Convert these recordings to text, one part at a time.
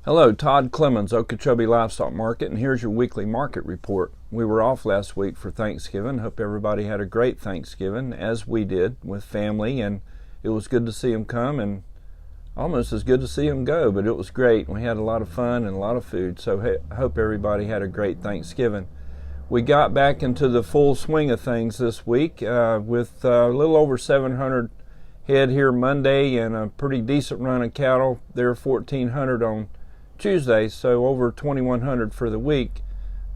Hello, Todd Clemens, Okeechobee Livestock Market, and here's your weekly market report. We were off last week for Thanksgiving. Hope everybody had a great Thanksgiving, as we did, with family, and it was good to see them come and almost as good to see them go, but it was great. We had a lot of fun and a lot of food, so I hope everybody had a great Thanksgiving. We got back into the full swing of things this week with a little over 700 head here Monday and a pretty decent run of cattle. There 1,400 on Tuesday, so over 2,100 for the week,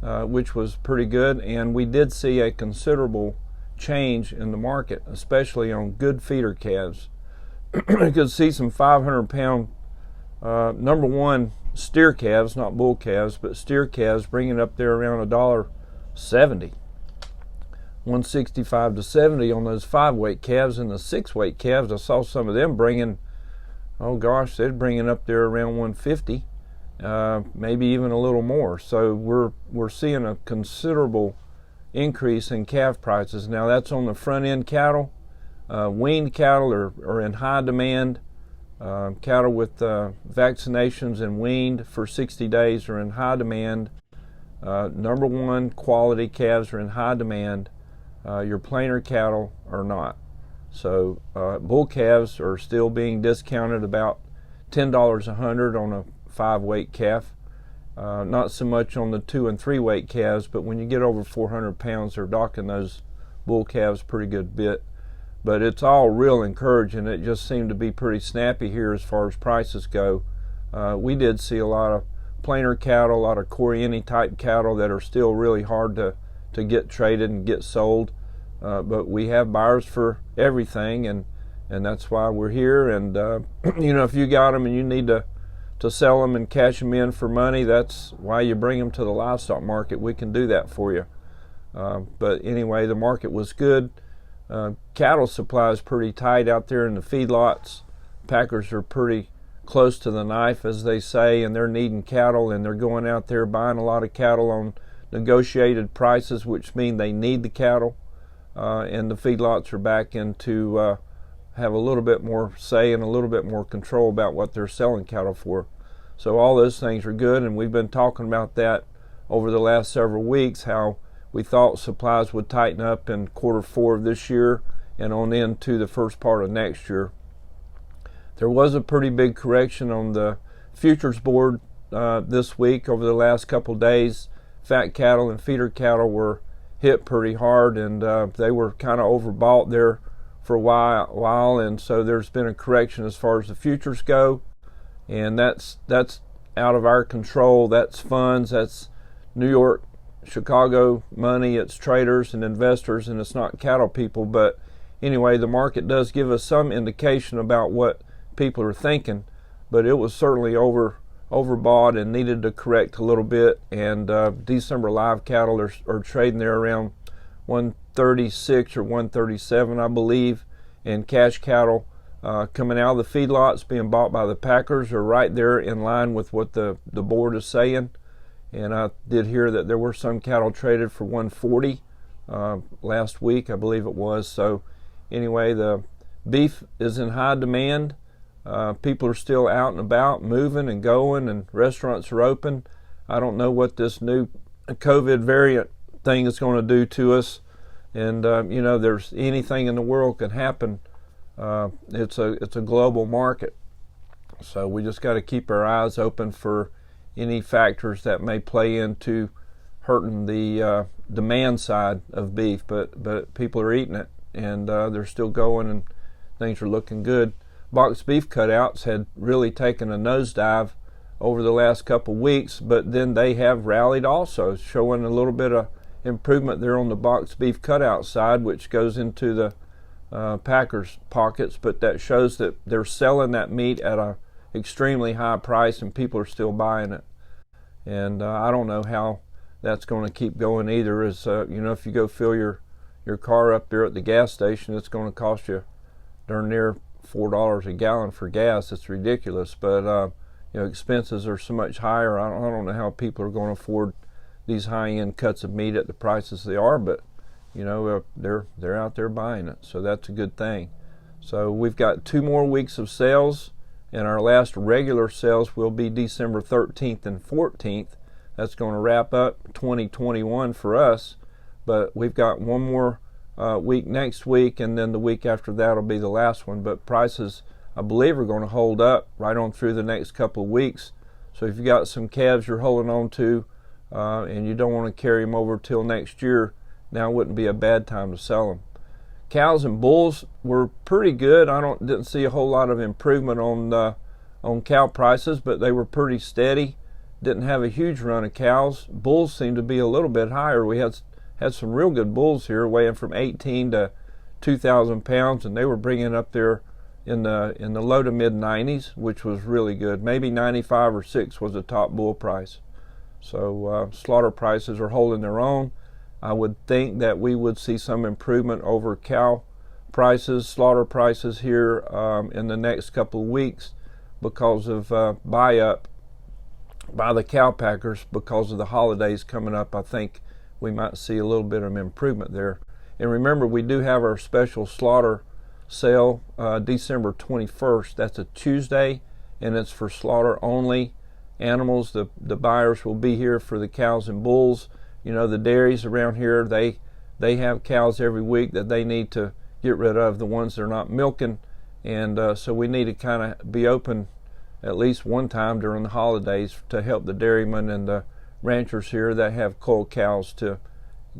which was pretty good. And we did see a considerable change in the market, especially on good feeder calves. You could see some 500-pound number one steer calves, not bull calves, but steer calves, bringing up there around $1.70, 165 to 70 on those 5-weight calves. And the 6-weight calves, I saw some of them bringing, oh gosh, they're bringing up there around 150. Maybe even a little more. So we're seeing a considerable increase in calf prices. Now that's on the front end cattle. Weaned cattle are in high demand. Cattle with vaccinations and weaned for 60 days are in high demand. Number one quality calves are in high demand. Your plainer cattle are not. So bull calves are still being discounted about $10 a hundred on a 5-weight calf. Not so much on the 2 and 3-weight calves, but when you get over 400 pounds, they're docking those bull calves pretty good bit. But it's all real encouraging. It just seemed to be pretty snappy here as far as prices go. We did see a lot of plainer cattle, a lot of Coriani type cattle that are still really hard to get traded and get sold. But we have buyers for everything, and that's why we're here. And if you got them and you need to sell them and cash them in for money, that's why you bring them to the livestock market. We can do that for you. But anyway, the market was good. Cattle supply is pretty tight out there in the feedlots. Packers are pretty close to the knife, as they say, and they're needing cattle, and they're going out there buying a lot of cattle on negotiated prices, which mean they need the cattle. And the feedlots are back into have a little bit more say and a little bit more control about what they're selling cattle for. So all those things are good, and we've been talking about that over the last several weeks, how we thought supplies would tighten up in Q4 of this year and on into the first part of next year. There was a pretty big correction on the futures board this week over the last couple days. Fat cattle and feeder cattle were hit pretty hard, and they were kind of overbought there for a while, and so there's been a correction as far as the futures go, and that's out of our control. That's funds, that's New York, Chicago money, it's traders and investors, and it's not cattle people. But anyway, the market does give us some indication about what people are thinking, but it was certainly overbought and needed to correct a little bit. And December live cattle are trading there around 136 or 137, I believe, and cash cattle coming out of the feedlots being bought by the packers are right there in line with what the board is saying. And I did hear that there were some cattle traded for 140 last week, I believe it was. So anyway, the beef is in high demand. People are still out and about, moving and going, and restaurants are open. I don't know what this new COVID variant thing is going to do to us, and there's anything in the world can happen. It's a global market, so we just got to keep our eyes open for any factors that may play into hurting the demand side of beef. But people are eating it, and they're still going, and things are looking good. Boxed beef cutouts had really taken a nosedive over the last couple weeks, but then they have rallied also, showing a little bit of improvement there on the boxed beef cutout side, which goes into the packers' pockets, but that shows that they're selling that meat at a extremely high price and people are still buying it. And I don't know how that's going to keep going either. As if you go fill your car up there at the gas station, it's going to cost you darn near $4 a gallon for gas. It's ridiculous, but expenses are so much higher. I don't know how people are going to afford these high-end cuts of meat at the prices they are, but they're out there buying it, so that's a good thing. So we've got 2 more weeks of sales and our last regular sales will be December 13th and 14th. That's going to wrap up 2021 for us, but we've got one more week next week, and then the week after that will be the last one. But prices, I believe, are going to hold up right on through the next couple of weeks. So if you got some calves you're holding on to and you don't want to carry them over till next year, now wouldn't be a bad time to sell them. Cows and bulls were pretty good. Didn't see a whole lot of improvement on cow prices, but they were pretty steady. Didn't have a huge run of cows. Bulls seemed to be a little bit higher. We had some real good bulls here, weighing from 18 to 2,000 pounds, and they were bringing up there in the low to mid 90s, which was really good. Maybe 95 or 6 was the top bull price. So slaughter prices are holding their own. I would think that we would see some improvement over cow prices, slaughter prices here in the next couple of weeks because of buy-up by the cow packers because of the holidays coming up. I think we might see a little bit of improvement there. And remember, we do have our special slaughter sale December 21st. That's a Tuesday, and it's for slaughter only animals. The buyers will be here for the cows and bulls. You know, the dairies around here, they have cows every week that they need to get rid of, the ones they're not milking, and so we need to kind of be open at least one time during the holidays to help the dairymen and the ranchers here that have cull cows, to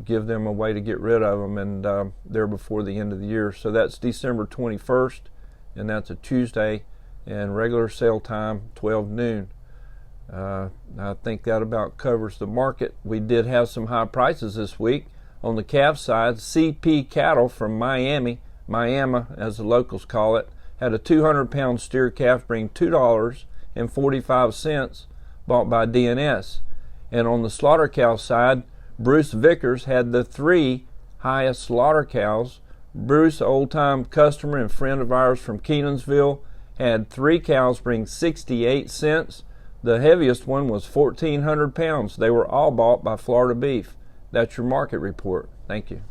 give them a way to get rid of them, and they're before the end of the year. So that's December 21st, and that's a Tuesday, and regular sale time 12 noon. I think that about covers the market. We did have some high prices this week. On the calf side, CP cattle from Miami as the locals call it, had a 200-pound steer calf bring $2.45 bought by DNS. And on the slaughter cow side, Bruce Vickers had the 3 highest slaughter cows. Bruce, old-time customer and friend of ours from Kenansville, had 3 cows bring 68 cents. The heaviest one was 1,400 pounds. They were all bought by Florida Beef. That's your market report. Thank you.